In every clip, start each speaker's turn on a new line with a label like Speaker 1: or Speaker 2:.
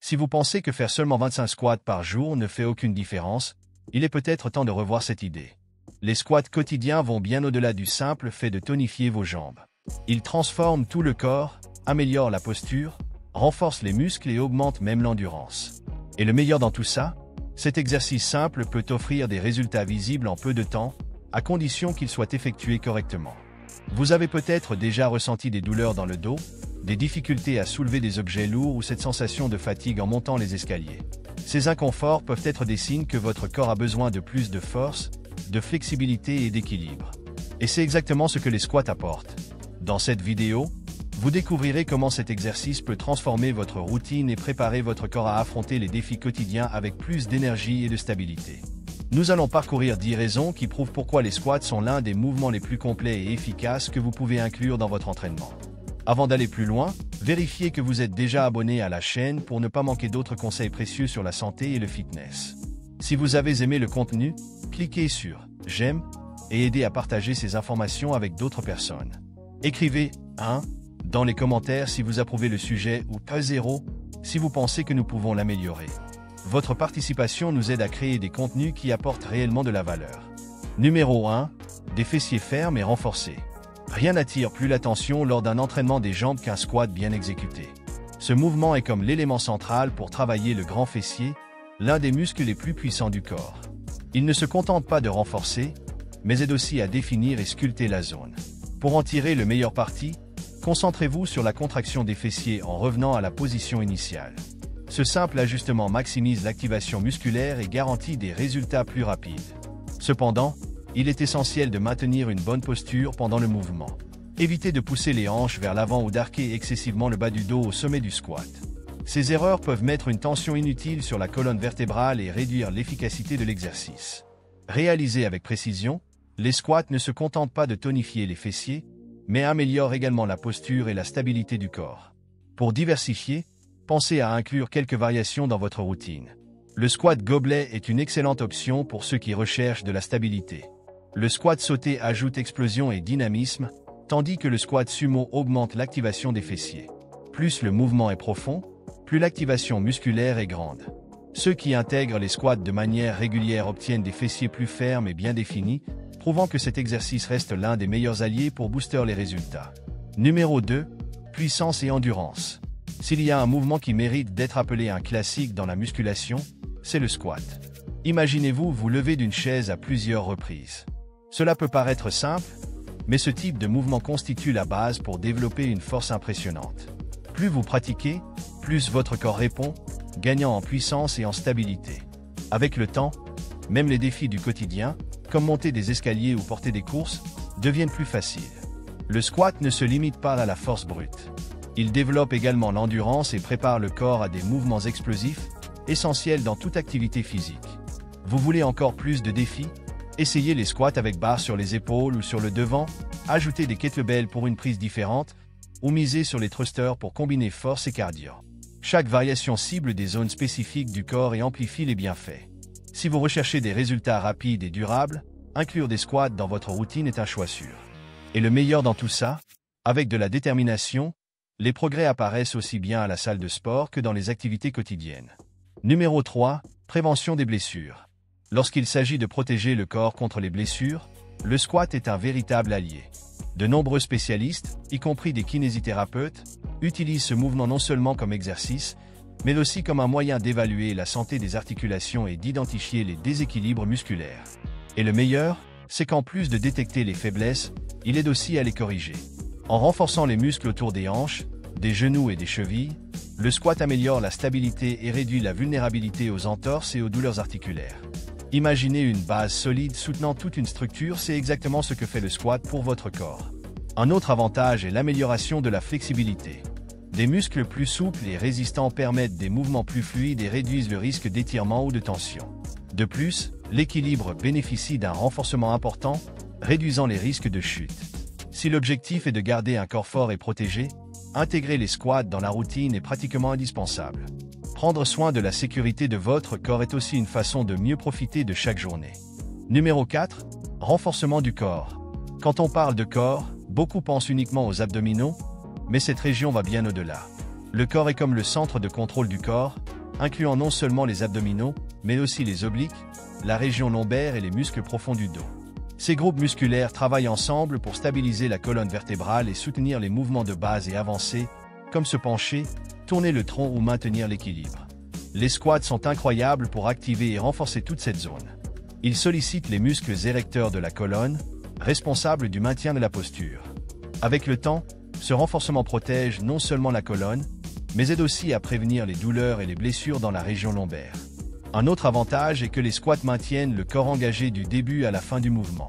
Speaker 1: Si vous pensez que faire seulement 25 squats par jour ne fait aucune différence, il est peut-être temps de revoir cette idée. Les squats quotidiens vont bien au-delà du simple fait de tonifier vos jambes. Ils transforment tout le corps, améliorent la posture, renforcent les muscles et augmentent même l'endurance. Et le meilleur dans tout ça, cet exercice simple peut offrir des résultats visibles en peu de temps, à condition qu'il soit effectué correctement. Vous avez peut-être déjà ressenti des douleurs dans le dos, des difficultés à soulever des objets lourds ou cette sensation de fatigue en montant les escaliers. Ces inconforts peuvent être des signes que votre corps a besoin de plus de force, de flexibilité et d'équilibre. Et c'est exactement ce que les squats apportent. Dans cette vidéo, vous découvrirez comment cet exercice peut transformer votre routine et préparer votre corps à affronter les défis quotidiens avec plus d'énergie et de stabilité. Nous allons parcourir 10 raisons qui prouvent pourquoi les squats sont l'un des mouvements les plus complets et efficaces que vous pouvez inclure dans votre entraînement. Avant d'aller plus loin, vérifiez que vous êtes déjà abonné à la chaîne pour ne pas manquer d'autres conseils précieux sur la santé et le fitness. Si vous avez aimé le contenu, cliquez sur « J'aime » et aidez à partager ces informations avec d'autres personnes. Écrivez 1 dans les commentaires si vous approuvez le sujet ou 0 si vous pensez que nous pouvons l'améliorer. Votre participation nous aide à créer des contenus qui apportent réellement de la valeur. Numéro 1. Des fessiers fermes et renforcés. Rien n'attire plus l'attention lors d'un entraînement des jambes qu'un squat bien exécuté. Ce mouvement est comme l'élément central pour travailler le grand fessier, l'un des muscles les plus puissants du corps. Il ne se contente pas de renforcer, mais aide aussi à définir et sculpter la zone. Pour en tirer le meilleur parti, concentrez-vous sur la contraction des fessiers en revenant à la position initiale. Ce simple ajustement maximise l'activation musculaire et garantit des résultats plus rapides. Cependant, il est essentiel de maintenir une bonne posture pendant le mouvement. Évitez de pousser les hanches vers l'avant ou d'arquer excessivement le bas du dos au sommet du squat. Ces erreurs peuvent mettre une tension inutile sur la colonne vertébrale et réduire l'efficacité de l'exercice. Réalisés avec précision, les squats ne se contentent pas de tonifier les fessiers, mais améliorent également la posture et la stabilité du corps. Pour diversifier, pensez à inclure quelques variations dans votre routine. Le squat gobelet est une excellente option pour ceux qui recherchent de la stabilité. Le squat sauté ajoute explosion et dynamisme, tandis que le squat sumo augmente l'activation des fessiers. Plus le mouvement est profond, plus l'activation musculaire est grande. Ceux qui intègrent les squats de manière régulière obtiennent des fessiers plus fermes et bien définis, prouvant que cet exercice reste l'un des meilleurs alliés pour booster les résultats. Numéro 2. Puissance et endurance. S'il y a un mouvement qui mérite d'être appelé un classique dans la musculation, c'est le squat. Imaginez-vous vous lever d'une chaise à plusieurs reprises. Cela peut paraître simple, mais ce type de mouvement constitue la base pour développer une force impressionnante. Plus vous pratiquez, plus votre corps répond, gagnant en puissance et en stabilité. Avec le temps, même les défis du quotidien, comme monter des escaliers ou porter des courses, deviennent plus faciles. Le squat ne se limite pas à la force brute. Il développe également l'endurance et prépare le corps à des mouvements explosifs, essentiels dans toute activité physique. Vous voulez encore plus de défis? Essayez les squats avec barre sur les épaules ou sur le devant, ajoutez des kettlebells pour une prise différente, ou misez sur les thrusters pour combiner force et cardio. Chaque variation cible des zones spécifiques du corps et amplifie les bienfaits. Si vous recherchez des résultats rapides et durables, inclure des squats dans votre routine est un choix sûr. Et le meilleur dans tout ça, avec de la détermination, les progrès apparaissent aussi bien à la salle de sport que dans les activités quotidiennes. Numéro 3. Prévention des blessures. Lorsqu'il s'agit de protéger le corps contre les blessures, le squat est un véritable allié. De nombreux spécialistes, y compris des kinésithérapeutes, utilisent ce mouvement non seulement comme exercice, mais aussi comme un moyen d'évaluer la santé des articulations et d'identifier les déséquilibres musculaires. Et le meilleur, c'est qu'en plus de détecter les faiblesses, il aide aussi à les corriger. En renforçant les muscles autour des hanches, des genoux et des chevilles, le squat améliore la stabilité et réduit la vulnérabilité aux entorses et aux douleurs articulaires. Imaginez une base solide soutenant toute une structure, c'est exactement ce que fait le squat pour votre corps. Un autre avantage est l'amélioration de la flexibilité. Des muscles plus souples et résistants permettent des mouvements plus fluides et réduisent le risque d'étirement ou de tension. De plus, l'équilibre bénéficie d'un renforcement important, réduisant les risques de chute. Si l'objectif est de garder un corps fort et protégé, intégrer les squats dans la routine est pratiquement indispensable. Prendre soin de la sécurité de votre corps est aussi une façon de mieux profiter de chaque journée. Numéro 4. Renforcement du corps. Quand on parle de corps, beaucoup pensent uniquement aux abdominaux, mais cette région va bien au-delà. Le corps est comme le centre de contrôle du corps, incluant non seulement les abdominaux, mais aussi les obliques, la région lombaire et les muscles profonds du dos. Ces groupes musculaires travaillent ensemble pour stabiliser la colonne vertébrale et soutenir les mouvements de base et avancés, comme se pencher, tourner le tronc ou maintenir l'équilibre. Les squats sont incroyables pour activer et renforcer toute cette zone. Ils sollicitent les muscles érecteurs de la colonne, responsables du maintien de la posture. Avec le temps, ce renforcement protège non seulement la colonne, mais aide aussi à prévenir les douleurs et les blessures dans la région lombaire. Un autre avantage est que les squats maintiennent le corps engagé du début à la fin du mouvement.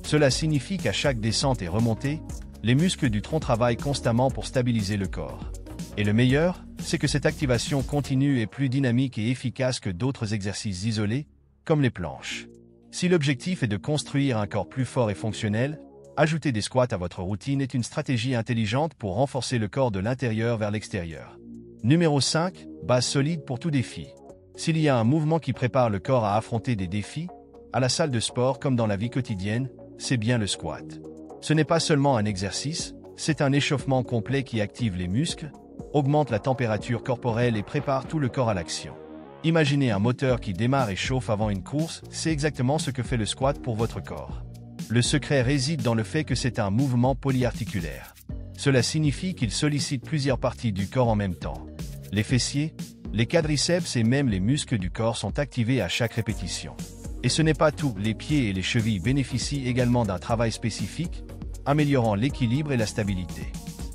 Speaker 1: Cela signifie qu'à chaque descente et remontée, les muscles du tronc travaillent constamment pour stabiliser le corps. Et le meilleur, c'est que cette activation continue est plus dynamique et efficace que d'autres exercices isolés, comme les planches. Si l'objectif est de construire un corps plus fort et fonctionnel, ajouter des squats à votre routine est une stratégie intelligente pour renforcer le corps de l'intérieur vers l'extérieur. Numéro 5. Base solide pour tout défi. S'il y a un mouvement qui prépare le corps à affronter des défis, à la salle de sport comme dans la vie quotidienne, c'est bien le squat. Ce n'est pas seulement un exercice, c'est un échauffement complet qui active les muscles, augmente la température corporelle et prépare tout le corps à l'action. Imaginez un moteur qui démarre et chauffe avant une course, c'est exactement ce que fait le squat pour votre corps. Le secret réside dans le fait que c'est un mouvement polyarticulaire. Cela signifie qu'il sollicite plusieurs parties du corps en même temps. Les fessiers, les quadriceps et même les muscles du corps sont activés à chaque répétition. Et ce n'est pas tout, les pieds et les chevilles bénéficient également d'un travail spécifique, améliorant l'équilibre et la stabilité.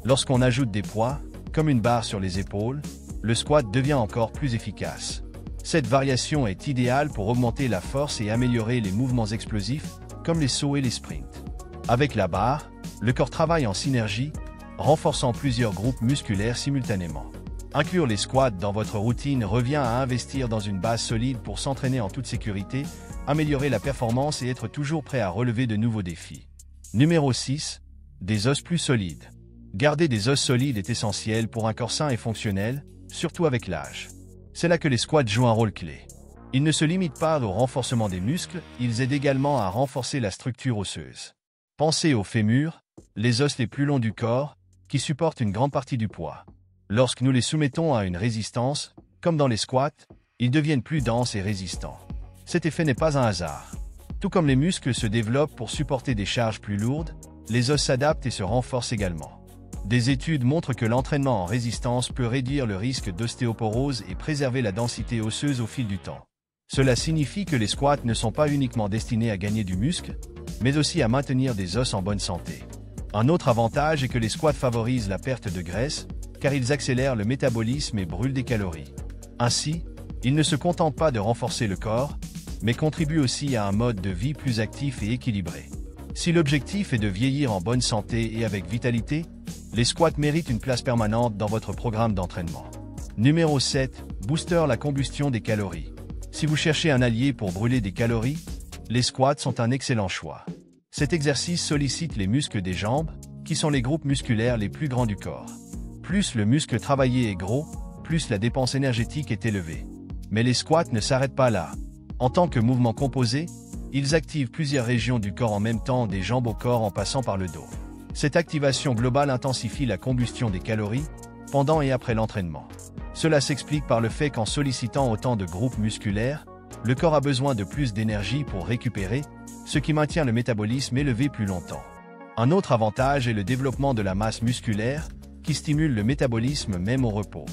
Speaker 1: Lorsqu'on ajoute des poids, comme une barre sur les épaules, le squat devient encore plus efficace. Cette variation est idéale pour augmenter la force et améliorer les mouvements explosifs, comme les sauts et les sprints. Avec la barre, le corps travaille en synergie, renforçant plusieurs groupes musculaires simultanément. Inclure les squats dans votre routine revient à investir dans une base solide pour s'entraîner en toute sécurité, améliorer la performance et être toujours prêt à relever de nouveaux défis. Numéro 6. Des os plus solides. Garder des os solides est essentiel pour un corps sain et fonctionnel, surtout avec l'âge. C'est là que les squats jouent un rôle clé. Ils ne se limitent pas au renforcement des muscles, ils aident également à renforcer la structure osseuse. Pensez aux fémurs, les os les plus longs du corps, qui supportent une grande partie du poids. Lorsque nous les soumettons à une résistance, comme dans les squats, ils deviennent plus denses et résistants. Cet effet n'est pas un hasard. Tout comme les muscles se développent pour supporter des charges plus lourdes, les os s'adaptent et se renforcent également. Des études montrent que l'entraînement en résistance peut réduire le risque d'ostéoporose et préserver la densité osseuse au fil du temps. Cela signifie que les squats ne sont pas uniquement destinés à gagner du muscle, mais aussi à maintenir des os en bonne santé. Un autre avantage est que les squats favorisent la perte de graisse, car ils accélèrent le métabolisme et brûlent des calories. Ainsi, ils ne se contentent pas de renforcer le corps, mais contribuent aussi à un mode de vie plus actif et équilibré. Si l'objectif est de vieillir en bonne santé et avec vitalité, les squats méritent une place permanente dans votre programme d'entraînement. Numéro 7. Booster la combustion des calories. Si vous cherchez un allié pour brûler des calories, les squats sont un excellent choix. Cet exercice sollicite les muscles des jambes, qui sont les groupes musculaires les plus grands du corps. Plus le muscle travaillé est gros, plus la dépense énergétique est élevée. Mais les squats ne s'arrêtent pas là. En tant que mouvement composé, ils activent plusieurs régions du corps en même temps, des jambes au corps en passant par le dos. Cette activation globale intensifie la combustion des calories, pendant et après l'entraînement. Cela s'explique par le fait qu'en sollicitant autant de groupes musculaires, le corps a besoin de plus d'énergie pour récupérer, ce qui maintient le métabolisme élevé plus longtemps. Un autre avantage est le développement de la masse musculaire, qui stimule le métabolisme même au repos.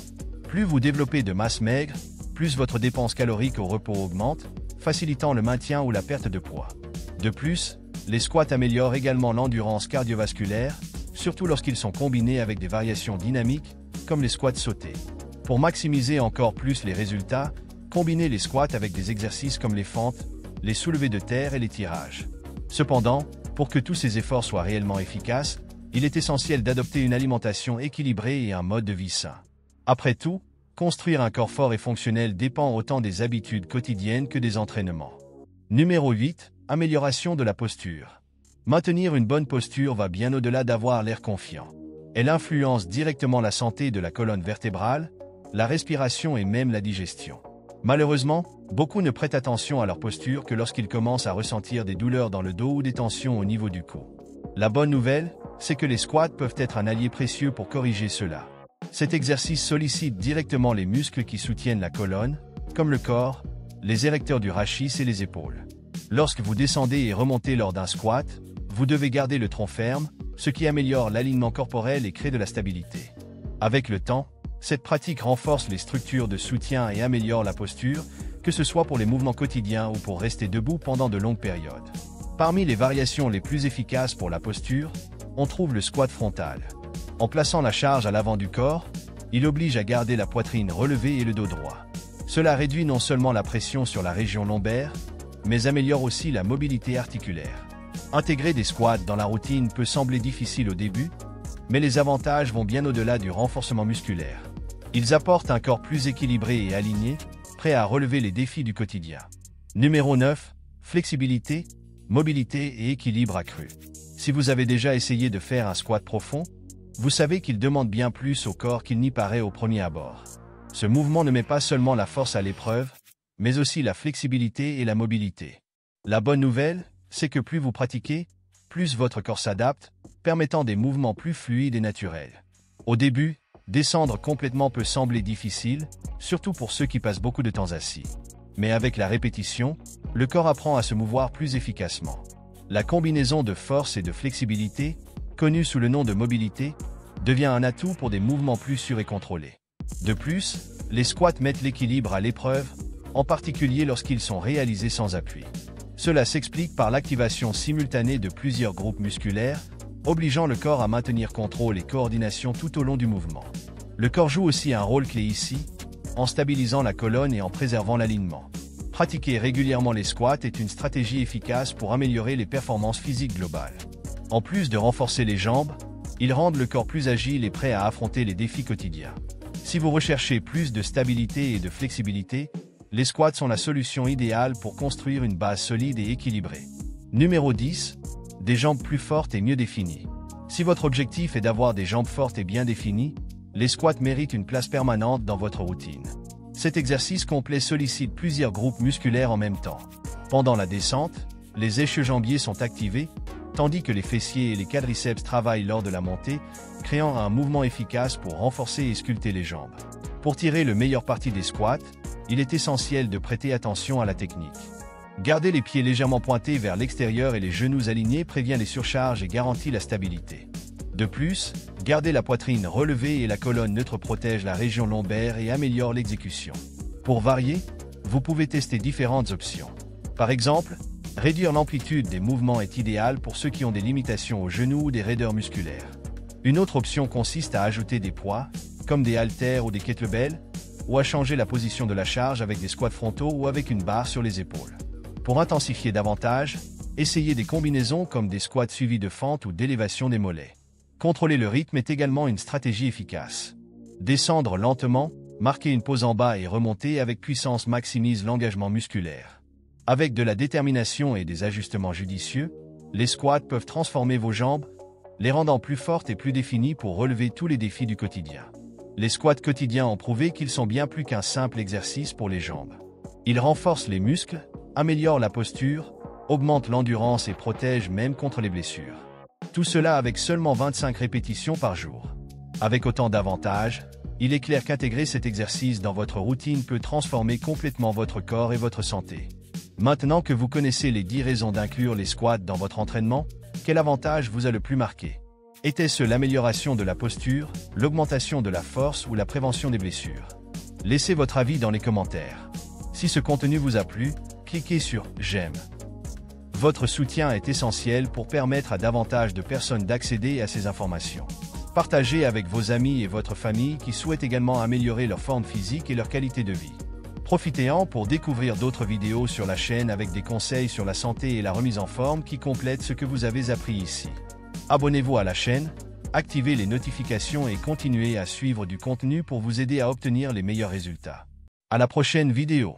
Speaker 1: Plus vous développez de masse maigre, plus votre dépense calorique au repos augmente, facilitant le maintien ou la perte de poids. De plus, les squats améliorent également l'endurance cardiovasculaire, surtout lorsqu'ils sont combinés avec des variations dynamiques, comme les squats sautés. Pour maximiser encore plus les résultats, combinez les squats avec des exercices comme les fentes, les soulevés de terre et les tirages. Cependant, pour que tous ces efforts soient réellement efficaces, il est essentiel d'adopter une alimentation équilibrée et un mode de vie sain. Après tout, construire un corps fort et fonctionnel dépend autant des habitudes quotidiennes que des entraînements. Numéro 8. Amélioration de la posture. Maintenir une bonne posture va bien au-delà d'avoir l'air confiant. Elle influence directement la santé de la colonne vertébrale, la respiration et même la digestion. Malheureusement, beaucoup ne prêtent attention à leur posture que lorsqu'ils commencent à ressentir des douleurs dans le dos ou des tensions au niveau du cou. La bonne nouvelle, c'est que les squats peuvent être un allié précieux pour corriger cela. Cet exercice sollicite directement les muscles qui soutiennent la colonne, comme le corps, les érecteurs du rachis et les épaules. Lorsque vous descendez et remontez lors d'un squat, vous devez garder le tronc ferme, ce qui améliore l'alignement corporel et crée de la stabilité. Avec le temps, cette pratique renforce les structures de soutien et améliore la posture, que ce soit pour les mouvements quotidiens ou pour rester debout pendant de longues périodes. Parmi les variations les plus efficaces pour la posture, on trouve le squat frontal. En plaçant la charge à l'avant du corps, il oblige à garder la poitrine relevée et le dos droit. Cela réduit non seulement la pression sur la région lombaire, mais améliore aussi la mobilité articulaire. Intégrer des squats dans la routine peut sembler difficile au début, mais les avantages vont bien au-delà du renforcement musculaire. Ils apportent un corps plus équilibré et aligné, prêt à relever les défis du quotidien. Numéro 9. Flexibilité, mobilité et équilibre accru. Si vous avez déjà essayé de faire un squat profond, vous savez qu'il demande bien plus au corps qu'il n'y paraît au premier abord. Ce mouvement ne met pas seulement la force à l'épreuve, mais aussi la flexibilité et la mobilité. La bonne nouvelle, c'est que plus vous pratiquez, plus votre corps s'adapte, permettant des mouvements plus fluides et naturels. Au début, descendre complètement peut sembler difficile, surtout pour ceux qui passent beaucoup de temps assis. Mais avec la répétition, le corps apprend à se mouvoir plus efficacement. La combinaison de force et de flexibilité, connue sous le nom de mobilité, devient un atout pour des mouvements plus sûrs et contrôlés. De plus, les squats mettent l'équilibre à l'épreuve, en particulier lorsqu'ils sont réalisés sans appui. Cela s'explique par l'activation simultanée de plusieurs groupes musculaires, obligeant le corps à maintenir contrôle et coordination tout au long du mouvement. Le corps joue aussi un rôle clé ici, en stabilisant la colonne et en préservant l'alignement. Pratiquer régulièrement les squats est une stratégie efficace pour améliorer les performances physiques globales. En plus de renforcer les jambes, ils rendent le corps plus agile et prêt à affronter les défis quotidiens. Si vous recherchez plus de stabilité et de flexibilité, les squats sont la solution idéale pour construire une base solide et équilibrée. Numéro 10. Des jambes plus fortes et mieux définies. Si votre objectif est d'avoir des jambes fortes et bien définies, les squats méritent une place permanente dans votre routine. Cet exercice complet sollicite plusieurs groupes musculaires en même temps. Pendant la descente, les ischio-jambiers sont activés, tandis que les fessiers et les quadriceps travaillent lors de la montée, créant un mouvement efficace pour renforcer et sculpter les jambes. Pour tirer le meilleur parti des squats, il est essentiel de prêter attention à la technique. Garder les pieds légèrement pointés vers l'extérieur et les genoux alignés prévient les surcharges et garantit la stabilité. De plus, garder la poitrine relevée et la colonne neutre protège la région lombaire et améliore l'exécution. Pour varier, vous pouvez tester différentes options. Par exemple, réduire l'amplitude des mouvements est idéal pour ceux qui ont des limitations aux genoux ou des raideurs musculaires. Une autre option consiste à ajouter des poids, comme des haltères ou des kettlebells, ou à changer la position de la charge avec des squats frontaux ou avec une barre sur les épaules. Pour intensifier davantage, essayez des combinaisons comme des squats suivis de fentes ou d'élévation des mollets. Contrôler le rythme est également une stratégie efficace. Descendre lentement, marquer une pause en bas et remonter avec puissance maximise l'engagement musculaire. Avec de la détermination et des ajustements judicieux, les squats peuvent transformer vos jambes, les rendant plus fortes et plus définies pour relever tous les défis du quotidien. Les squats quotidiens ont prouvé qu'ils sont bien plus qu'un simple exercice pour les jambes. Ils renforcent les muscles, améliorent la posture, augmentent l'endurance et protègent même contre les blessures. Tout cela avec seulement 25 répétitions par jour. Avec autant d'avantages, il est clair qu'intégrer cet exercice dans votre routine peut transformer complètement votre corps et votre santé. Maintenant que vous connaissez les 10 raisons d'inclure les squats dans votre entraînement, quel avantage vous a le plus marqué? Était-ce l'amélioration de la posture, l'augmentation de la force ou la prévention des blessures? Laissez votre avis dans les commentaires. Si ce contenu vous a plu, cliquez sur « J'aime ». Votre soutien est essentiel pour permettre à davantage de personnes d'accéder à ces informations. Partagez avec vos amis et votre famille qui souhaitent également améliorer leur forme physique et leur qualité de vie. Profitez-en pour découvrir d'autres vidéos sur la chaîne avec des conseils sur la santé et la remise en forme qui complètent ce que vous avez appris ici. Abonnez-vous à la chaîne, activez les notifications et continuez à suivre du contenu pour vous aider à obtenir les meilleurs résultats. À la prochaine vidéo.